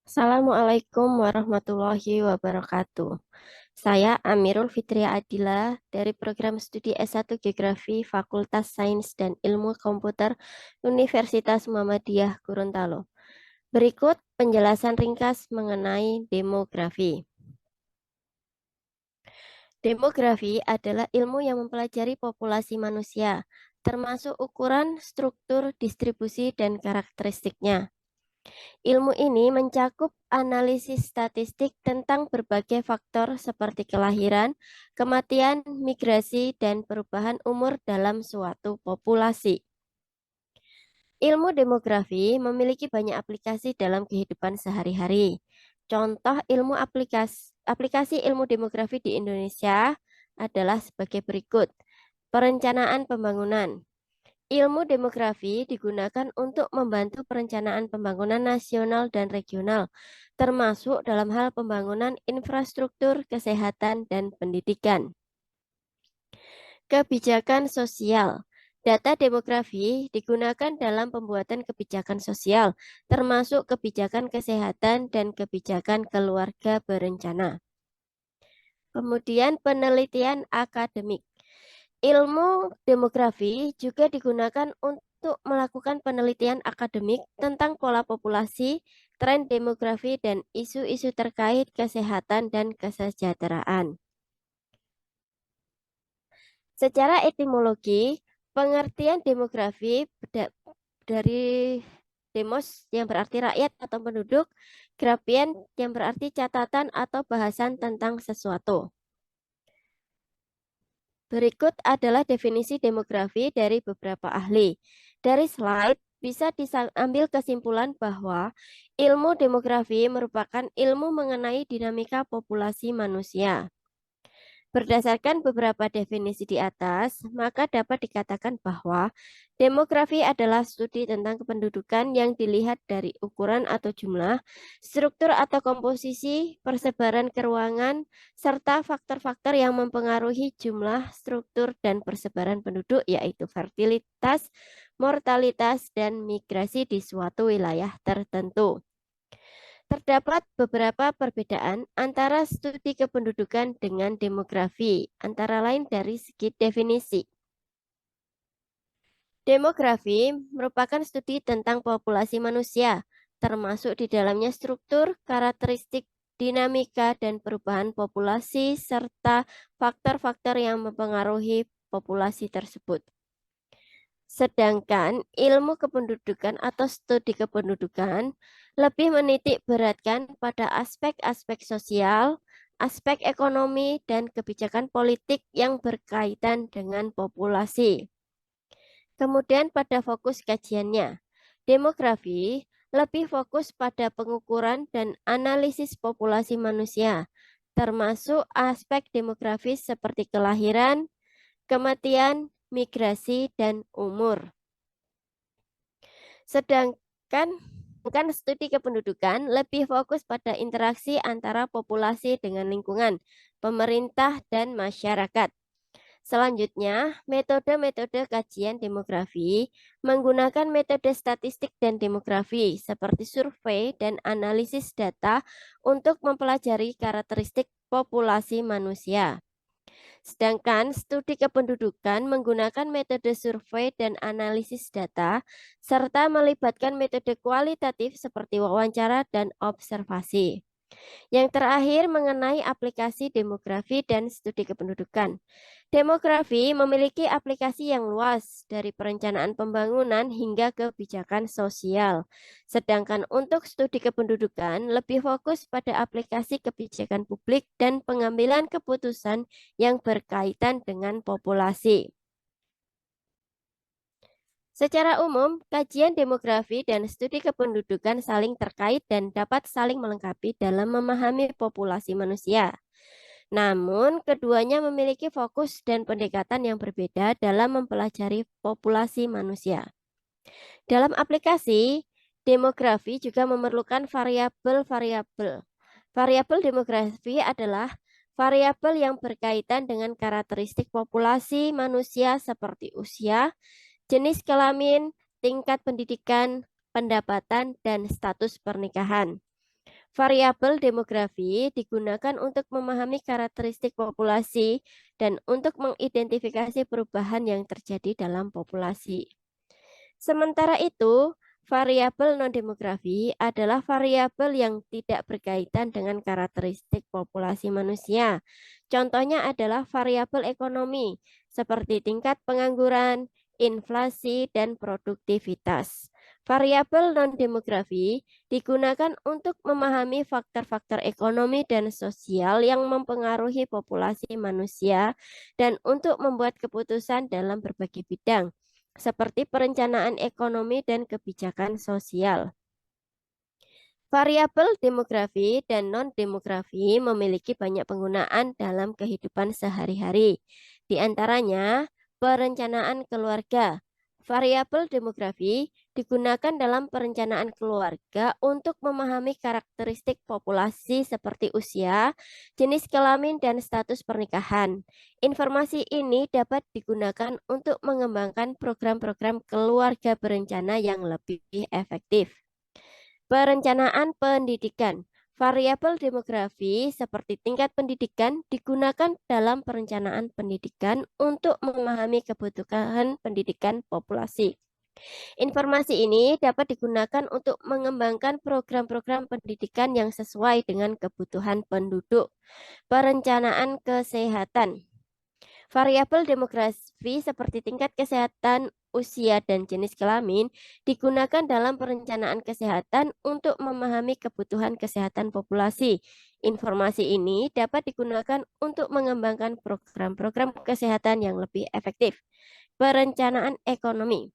Assalamualaikum warahmatullahi wabarakatuh. Saya Amirul Fitria Adila dari program studi S1 Geografi Fakultas Sains dan Ilmu Komputer Universitas Muhammadiyah Gorontalo. Berikut penjelasan ringkas mengenai demografi. Demografi adalah ilmu yang mempelajari populasi manusia, termasuk ukuran, struktur, distribusi, dan karakteristiknya. Ilmu ini mencakup analisis statistik tentang berbagai faktor seperti kelahiran, kematian, migrasi, dan perubahan umur dalam suatu populasi. Ilmu demografi memiliki banyak aplikasi dalam kehidupan sehari-hari. Contoh aplikasi ilmu demografi di Indonesia adalah sebagai berikut. Perencanaan pembangunan. Ilmu demografi digunakan untuk membantu perencanaan pembangunan nasional dan regional, termasuk dalam hal pembangunan infrastruktur, kesehatan, dan pendidikan. Kebijakan sosial. Data demografi digunakan dalam pembuatan kebijakan sosial, termasuk kebijakan kesehatan dan kebijakan keluarga berencana. Kemudian penelitian akademik. Ilmu demografi juga digunakan untuk melakukan penelitian akademik tentang pola populasi, tren demografi, dan isu-isu terkait kesehatan dan kesejahteraan. Secara etimologi, pengertian demografi dari demos yang berarti rakyat atau penduduk, grafian yang berarti catatan atau bahasan tentang sesuatu. Berikut adalah definisi demografi dari beberapa ahli. Dari slide bisa diambil kesimpulan bahwa ilmu demografi merupakan ilmu mengenai dinamika populasi manusia. Berdasarkan beberapa definisi di atas, maka dapat dikatakan bahwa demografi adalah studi tentang kependudukan yang dilihat dari ukuran atau jumlah, struktur atau komposisi, persebaran ke ruangan, serta faktor-faktor yang mempengaruhi jumlah, struktur, dan persebaran penduduk, yaitu fertilitas, mortalitas, dan migrasi di suatu wilayah tertentu. Terdapat beberapa perbedaan antara studi kependudukan dengan demografi, antara lain dari segi definisi. Demografi merupakan studi tentang populasi manusia, termasuk di dalamnya struktur, karakteristik, dinamika, dan perubahan populasi, serta faktor-faktor yang mempengaruhi populasi tersebut. Sedangkan ilmu kependudukan atau studi kependudukan lebih menitik beratkan pada aspek-aspek sosial, aspek ekonomi, dan kebijakan politik yang berkaitan dengan populasi. Kemudian pada fokus kajiannya, demografi lebih fokus pada pengukuran dan analisis populasi manusia, termasuk aspek demografis seperti kelahiran, kematian, migrasi, dan umur. Sedangkan kan studi kependudukan lebih fokus pada interaksi antara populasi dengan lingkungan, pemerintah, dan masyarakat. Selanjutnya, metode-metode kajian demografi menggunakan metode statistik dan demografi seperti survei dan analisis data untuk mempelajari karakteristik populasi manusia. Sedangkan studi kependudukan menggunakan metode survei dan analisis data, serta melibatkan metode kualitatif seperti wawancara dan observasi. Yang terakhir mengenai aplikasi demografi dan studi kependudukan. Demografi memiliki aplikasi yang luas dari perencanaan pembangunan hingga kebijakan sosial. Sedangkan untuk studi kependudukan lebih fokus pada aplikasi kebijakan publik dan pengambilan keputusan yang berkaitan dengan populasi. Secara umum, kajian demografi dan studi kependudukan saling terkait dan dapat saling melengkapi dalam memahami populasi manusia. Namun, keduanya memiliki fokus dan pendekatan yang berbeda dalam mempelajari populasi manusia. Dalam aplikasi, demografi juga memerlukan variabel-variabel. Variabel demografi adalah variabel yang berkaitan dengan karakteristik populasi manusia seperti usia, jenis kelamin, tingkat pendidikan, pendapatan, dan status pernikahan. Variabel demografi digunakan untuk memahami karakteristik populasi dan untuk mengidentifikasi perubahan yang terjadi dalam populasi. Sementara itu, variabel non-demografi adalah variabel yang tidak berkaitan dengan karakteristik populasi manusia. Contohnya adalah variabel ekonomi, seperti tingkat pengangguran, inflasi, dan produktivitas. Variabel non-demografi digunakan untuk memahami faktor-faktor ekonomi dan sosial yang mempengaruhi populasi manusia dan untuk membuat keputusan dalam berbagai bidang seperti perencanaan ekonomi dan kebijakan sosial. Variabel demografi dan non-demografi memiliki banyak penggunaan dalam kehidupan sehari-hari. Di antaranya, perencanaan keluarga. Variabel demografi digunakan dalam perencanaan keluarga untuk memahami karakteristik populasi seperti usia, jenis kelamin, dan status pernikahan. Informasi ini dapat digunakan untuk mengembangkan program-program keluarga berencana yang lebih efektif. Perencanaan pendidikan. Variabel demografi seperti tingkat pendidikan digunakan dalam perencanaan pendidikan untuk memahami kebutuhan pendidikan populasi. Informasi ini dapat digunakan untuk mengembangkan program-program pendidikan yang sesuai dengan kebutuhan penduduk. Perencanaan kesehatan. Variabel demografi seperti tingkat kesehatan, usia, dan jenis kelamin digunakan dalam perencanaan kesehatan untuk memahami kebutuhan kesehatan populasi. Informasi ini dapat digunakan untuk mengembangkan program-program kesehatan yang lebih efektif. Perencanaan ekonomi.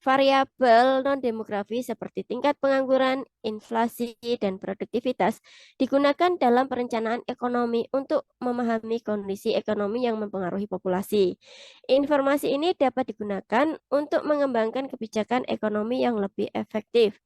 Variabel non-demografi seperti tingkat pengangguran, inflasi, dan produktivitas digunakan dalam perencanaan ekonomi untuk memahami kondisi ekonomi yang mempengaruhi populasi. Informasi ini dapat digunakan untuk mengembangkan kebijakan ekonomi yang lebih efektif.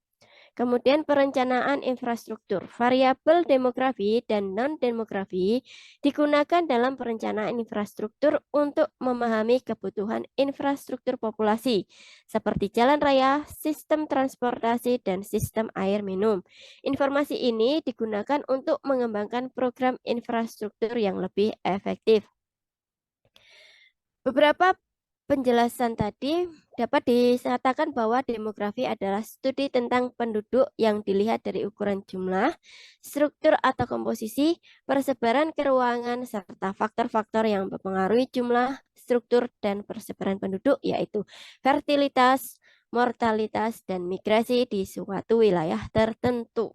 Kemudian perencanaan infrastruktur, variabel demografi dan non-demografi digunakan dalam perencanaan infrastruktur untuk memahami kebutuhan infrastruktur populasi seperti jalan raya, sistem transportasi, dan sistem air minum. Informasi ini digunakan untuk mengembangkan program infrastruktur yang lebih efektif. Beberapa penjelasan tadi dapat dikatakan bahwa demografi adalah studi tentang penduduk yang dilihat dari ukuran jumlah, struktur atau komposisi, persebaran ke ruangan, serta faktor-faktor yang mempengaruhi jumlah, struktur, dan persebaran penduduk, yaitu fertilitas, mortalitas, dan migrasi di suatu wilayah tertentu.